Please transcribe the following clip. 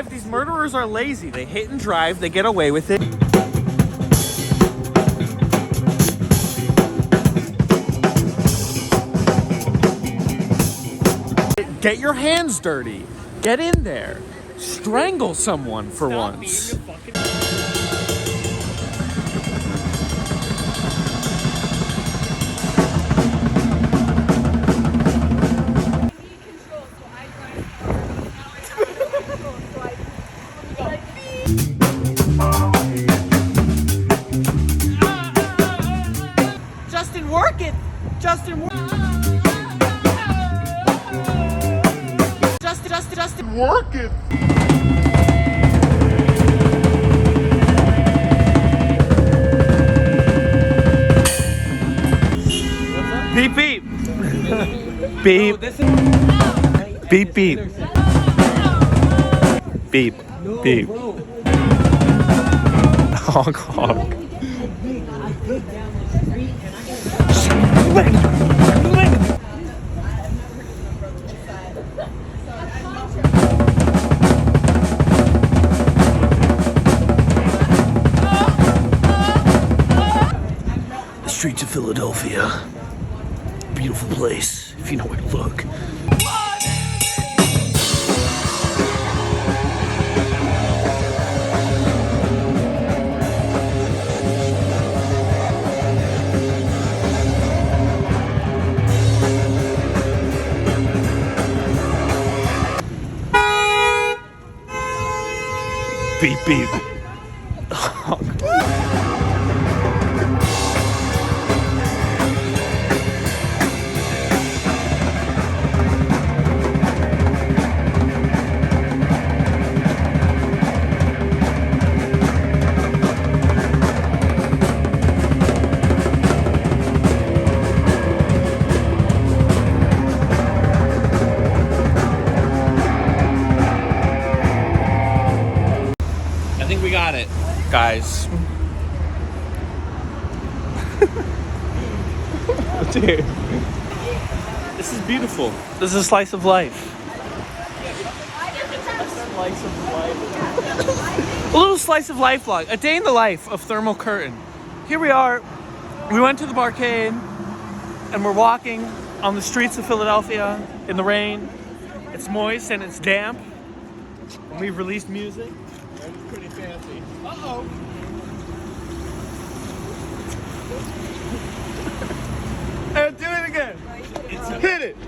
drive. These murderers are lazy. They hit and drive. They get away with it. Get your hands dirty. Get in there. Strangle someone for once. Justin, work it! Justin, work it! Justin, work it! Beep beep. Beep. Beep beep. Beep beep. Honk honk. The streets of Philadelphia. Beautiful place, if you know where to look. Beep beep. I think we got it, guys. Dude, this is beautiful. This is a slice of life. A little slice of life vlog. A day in the life of Thermal Curtain. Here we are. We went to the barcade and we're walking on the streets of Philadelphia in the rain. It's moist and it's damp. And we've released music. That's pretty fancy. Uh-oh.